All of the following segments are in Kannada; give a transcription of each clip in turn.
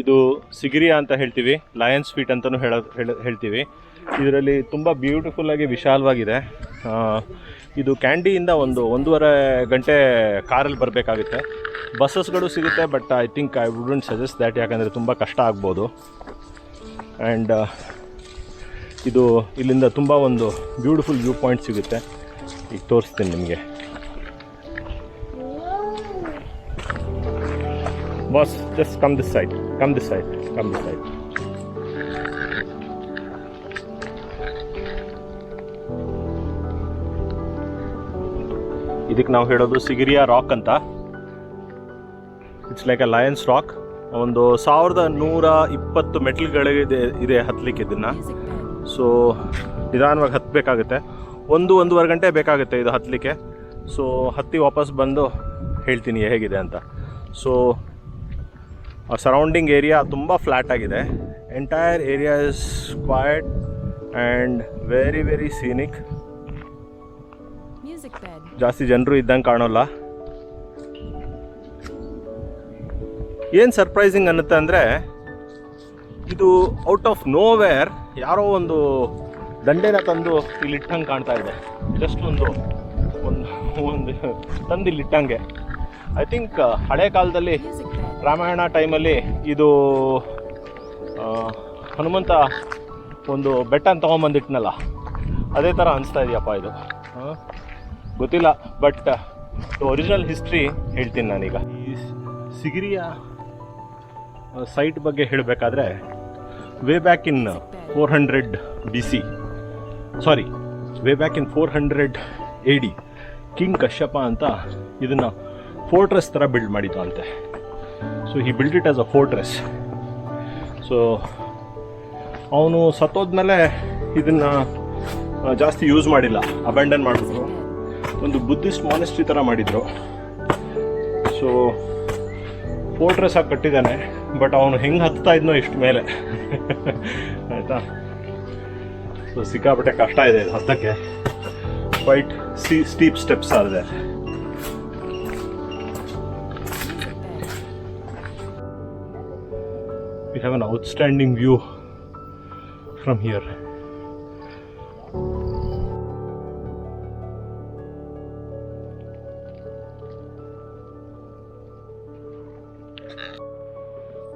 ಇದು ಸಿಗಿರಿಯಾ ಅಂತ ಹೇಳ್ತೀವಿ, ಲಯನ್ಸ್ ಫೀಟ್ ಅಂತಲೂ ಹೇಳ್ತೀವಿ. ಇದರಲ್ಲಿ ತುಂಬ ಬ್ಯೂಟಿಫುಲ್ಲಾಗಿ ವಿಶಾಲವಾಗಿದೆ. ಇದು ಕ್ಯಾಂಡಿಯಿಂದ ಒಂದೂವರೆ ಗಂಟೆ ಕಾರಲ್ಲಿ ಬರಬೇಕಾಗುತ್ತೆ. ಬಸ್ಸಸ್ಗಳು ಸಿಗುತ್ತೆ, but I think I wouldn't suggest that, ಯಾಕಂದರೆ ತುಂಬ ಕಷ್ಟ ಆಗ್ಬೋದು. ಆ್ಯಂಡ್ ಇದು ಇಲ್ಲಿಂದ ತುಂಬ ಒಂದು ಬ್ಯೂಟಿಫುಲ್ ವ್ಯೂ ಪಾಯಿಂಟ್ ಸಿಗುತ್ತೆ. ಈಗ ತೋರಿಸ್ತೀನಿ ನಿಮಗೆ. Boss, just come this side. ಇದಕ್ಕೆ ನಾವು ಹೇಳೋದು ಸಿಗಿರಿಯಾ ರಾಕ್ ಅಂತ. It's like a Lions rock. ಒಂದು 1120 ಮೆಟ್ಲುಗಳಿದೆ ಹತ್ತಲಿಕ್ಕೆ ಇದನ್ನು. ಸೊ ನಿಧಾನವಾಗಿ ಹತ್ತಬೇಕಾಗುತ್ತೆ. 1-1.5 ಗಂಟೆ ಬೇಕಾಗುತ್ತೆ ಇದು ಹತ್ತಲಿಕ್ಕೆ. ಸೊ ಹತ್ತಿ ವಾಪಸ್ ಬಂದು ಹೇಳ್ತೀನಿ ಹೇಗಿದೆ ಅಂತ. ಸೊ ಸರೌಂಡಿಂಗ್ ಏರಿಯಾ ತುಂಬ ಫ್ಲ್ಯಾಟ್ ಆಗಿದೆ. Entire area is quite and very very scenic. ಜಾಸ್ತಿ ಜನರು ಇದ್ದಂಗೆ ಕಾಣೋಲ್ಲ. ಏನು ಸರ್ಪ್ರೈಸಿಂಗ್ ಅನ್ನುತ್ತೆ ಅಂದರೆ, ಇದು ಔಟ್ ಆಫ್ ನೋವೇರ್ ಯಾರೋ ಒಂದು ದಂಡೆನ ತಂದು ಇಲ್ಲಿಟ್ಟಂಗೆ ಕಾಣ್ತಾ ಇದೆ. ಜಸ್ಟ್ ಒಂದು ತಂದು ಇಲ್ಲಿಟ್ಟಂಗೆ. ಐ ಥಿಂಕ್ ಹಳೆ ಕಾಲದಲ್ಲಿ ರಾಮಾಯಣ ಟೈಮಲ್ಲಿ ಇದು ಹನುಮಂತ ಒಂದು ಬೆಟ್ಟನ ತೊಗೊಂಬಂದಿಟ್ನಲ್ಲ, ಅದೇ ಥರ ಅನಿಸ್ತಾ ಇದೆಯಪ್ಪ ಇದು. ಗೊತ್ತಿಲ್ಲ, ಬಟ್ ಒರಿಜಿನಲ್ ಹಿಸ್ಟ್ರಿ ಹೇಳ್ತೀನಿ ನಾನೀಗ. ಈ ಸಿಗಿರಿಯಾ ಸೈಟ್ ಬಗ್ಗೆ ಹೇಳಬೇಕಾದ್ರೆ, way back in 400 AD king Kashyapa ಅಂತ ಇದನ್ನು ಫೋರ್ಟ್ರೆಸ್ ಥರ ಬಿಲ್ಡ್ ಮಾಡಿದ್ದು ಅಂತೆ. So he build it as a fortress. So ಅವನು ಸತ್ತೋದ್ಮೇಲೆ ಇದನ್ನು ಜಾಸ್ತಿ ಯೂಸ್ ಮಾಡಿಲ್ಲ, ಅಬ್ಯಾಂಡನ್ ಮಾಡಿದ್ರು. ಒಂದು ಬುದ್ಧಿಸ್ಟ್ ಮಾನೆಸ್ಟ್ರಿ ಥರ ಮಾಡಿದರು. ಸೊ ಫೋರ್ಟ್ರೆಸ್ ಆಗಿ ಕಟ್ಟಿದ್ದಾನೆ, ಬಟ್ ಅವನು ಹೆಂಗೆ ಹತ್ತಾ ಇದ್ನೋ ಇಷ್ಟು ಮೇಲೆ ಆಯಿತಾ. ಸೊ ಸಿಕ್ಕಾಪಟ್ಟೆ ಕಷ್ಟ ಇದೆ ಇದು ಹತ್ತಕ್ಕೆ. Quite steep steps are there. We have an outstanding view from here.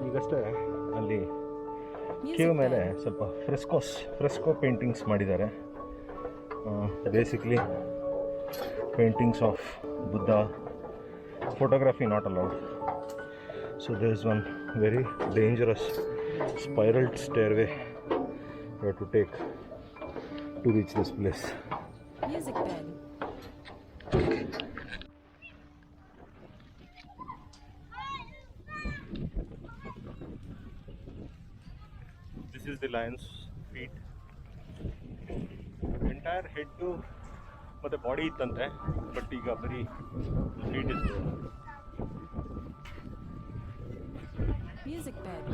ಈಗಷ್ಟೇ ಅಲ್ಲಿ ಕೇವ್ ಮೇಲೆ ಸ್ವಲ್ಪ ಫ್ರೆಸ್ಕೋ ಪೇಂಟಿಂಗ್ಸ್ ಮಾಡಿದ್ದಾರೆ. Basically paintings of Buddha. Photography not allowed. So there is one very dangerous spiral stairway you have to take to reach this place. Music bed. This is the lion's feet. Entire head to ಮತ್ತೆ ಬಾಡಿ ಇತ್ತಂತೆ, ಬಟ್ ಈಗ ಬರೀ ಫೀಟ್ ಇತ್ತು. Music bed.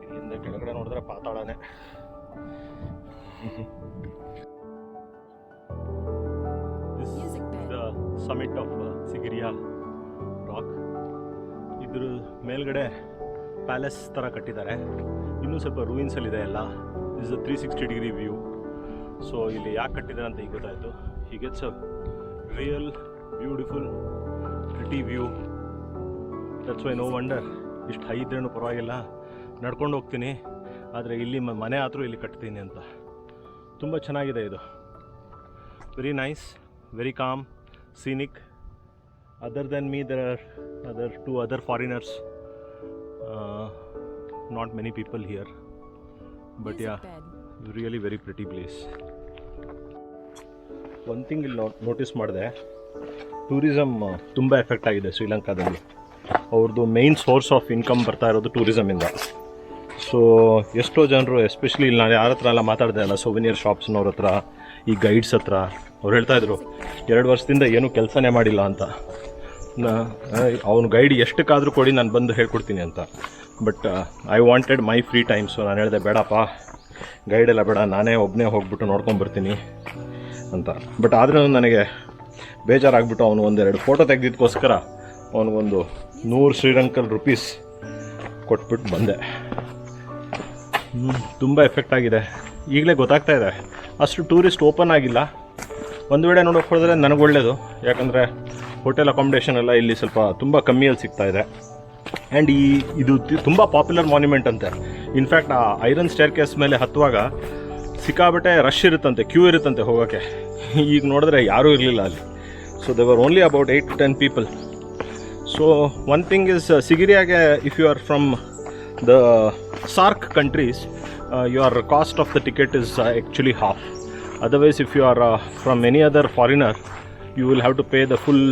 ಇಲ್ಲಿಂದ ಕೆಳಗಡೆ ನೋಡಿದ್ರೆ ಪಾತಾಳನೇ. This is the summit of Sigiriya rock. ಇದ್ರ ಮೇಲ್ಗಡೆ ಪ್ಯಾಲೇಸ್ ಥರ ಕಟ್ಟಿದ್ದಾರೆ. ಇನ್ನೂ ಸ್ವಲ್ಪ ರೂಯಿನ್ಸಲ್ಲಿದೆ ಎಲ್ಲ. This is a 360-degree view. So ಇಲ್ಲಿ ಯಾಕೆ ಕಟ್ಟಿದ್ದಾರೆ ಅಂತ ಈಗ ಗೊತ್ತಾಯಿತು. He gets a real beautiful pretty view. That's why no wonder ಇಷ್ಟು ಹೈ ಇದ್ರೇನು ಪರವಾಗಿಲ್ಲ, ನಡ್ಕೊಂಡು ಹೋಗ್ತೀನಿ, ಆದರೆ ಇಲ್ಲಿ ಮನೆ ಆದರೂ ಇಲ್ಲಿ ಕಟ್ತೀನಿ ಅಂತ. ತುಂಬ ಚೆನ್ನಾಗಿದೆ ಇದು. Very nice, very calm, scenic. Other than me, there are two other foreigners. Not many people here, but yeah, really very pretty place. One thing ಇಲ್ಲಿ ನೋಟಿಸ್ ಮಾಡಿದೆ, ಟೂರಿಸಮ್ ತುಂಬ ಎಫೆಕ್ಟ್ ಆಗಿದೆ ಶ್ರೀಲಂಕಾದಲ್ಲಿ. ಅವ್ರದ್ದು ಮೇನ್ ಸೋರ್ಸ್ ಆಫ್ ಇನ್ಕಮ್ ಬರ್ತಾ ಇರೋದು ಟೂರಿಸಮಿಂದ. ಸೊ ಎಷ್ಟೋ ಜನರು, ಎಸ್ಪೆಷಲಿ ಇಲ್ಲಿ ನಾನು ಯಾರ ಹತ್ರ ಎಲ್ಲ ಮಾತಾಡಿದೆ ಅಲ್ಲ, ಸೊವಿನಿಯರ್ ಶಾಪ್ಸ್ನವ್ರ ಹತ್ರ, ಈ ಗೈಡ್ಸ್ ಹತ್ರ, ಅವ್ರು ಹೇಳ್ತಾಯಿದ್ರು 2 ವರ್ಷದಿಂದ ಏನೂ ಕೆಲಸನೇ ಮಾಡಿಲ್ಲ ಅಂತ. ಅವನು ಗೈಡ್ ಎಷ್ಟಕ್ಕಾದರೂ ಕೊಡಿ, ನಾನು ಬಂದು ಹೇಳ್ಕೊಡ್ತೀನಿ ಅಂತ. But I wanted my free time. So ನಾನು ಹೇಳಿದೆ, ಬೇಡಪ್ಪ, ಗೈಡೆಲ್ಲ ಬೇಡ, ನಾನೇ ಒಬ್ಬನೇ ಹೋಗ್ಬಿಟ್ಟು ನೋಡ್ಕೊಂಬರ್ತೀನಿ ಅಂತ. ಬಟ್ ಆದರೂ ನನಗೆ ಬೇಜಾರಾಗ್ಬಿಟ್ಟು ಅವನು ಒಂದೆರಡು ಫೋಟೋ ತೆಗೆದಿದ್ದಕ್ಕೋಸ್ಕರ ಅವನಿಗೊಂದು 100 ಶ್ರೀಲಂಕನ್ ರುಪೀಸ್ ಕೊಟ್ಬಿಟ್ಟು ಬಂದೆ. ತುಂಬ ಎಫೆಕ್ಟ್ ಆಗಿದೆ. ಈಗಲೇ ಗೊತ್ತಾಗ್ತಾ ಇದೆ ಅಷ್ಟು ಟೂರಿಸ್ಟ್ ಓಪನ್ ಆಗಿಲ್ಲ. ಒಂದು ವೇಳೆ ನೋಡೋಕೆ ಹೋದರೆ ನನಗೆ ಒಳ್ಳೆಯದು, ಯಾಕಂದರೆ ಹೋಟೆಲ್ ಅಕಾಮಿಡೇಷನ್ ಎಲ್ಲ ಇಲ್ಲಿ ಸ್ವಲ್ಪ ತುಂಬ ಕಮ್ಮಿಯಲ್ಲಿ ಸಿಗ್ತಾ ಇದೆ. ಆ್ಯಂಡ್ ಇದು ತುಂಬ ಪಾಪ್ಯುಲರ್ ಮಾನ್ಯುಮೆಂಟ್ ಅಂತೆ. ಇನ್ಫ್ಯಾಕ್ಟ್ ಆ ಐರನ್ ಸ್ಟೇರ್ ಕೇಸ್ ಮೇಲೆ ಹತ್ತುವಾಗ ಸಿಕ್ಕಾಬಟ್ಟೆ ರಶ್ ಇರುತ್ತಂತೆ, ಕ್ಯೂ ಇರುತ್ತಂತೆ ಹೋಗೋಕ್ಕೆ. ಈಗ ನೋಡಿದ್ರೆ ಯಾರೂ ಇರಲಿಲ್ಲ ಅಲ್ಲಿ. So they were only about 8 to 10 people. So one thing is, ಸಿಗಿರಿಯಾಗೆ if you are from the SAARC countries, your cost of the ticket is actually half. Otherwise, if you are from any other foreigner, you will have to pay the full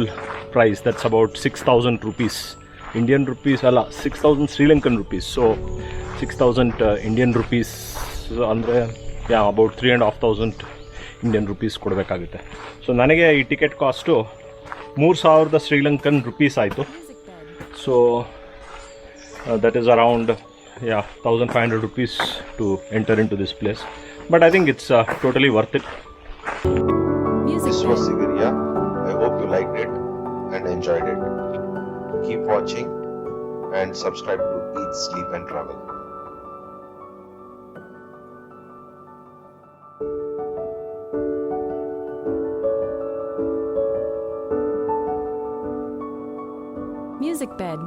price. That's about 6,000 rupees. Indian rupees, 6,000 Sri Lankan rupees. So 6,000 Indian rupees ಅಂದರೆ about 3,500 Indian rupees ಕೊಡಬೇಕಾಗುತ್ತೆ. ಸೊ ನನಗೆ ಈ ಟಿಕೆಟ್ ಕಾಸ್ಟು 3,000 ಶ್ರೀಲಂಕನ್ ರುಪೀಸ್ ಆಯಿತು. So that is around 1,500 rupees to enter into this place. But I think it's totally worth it. This was Sigiriya. I hope you liked it and enjoyed it. Keep watching and subscribe to Eat, Sleep and Travel. Music Bed.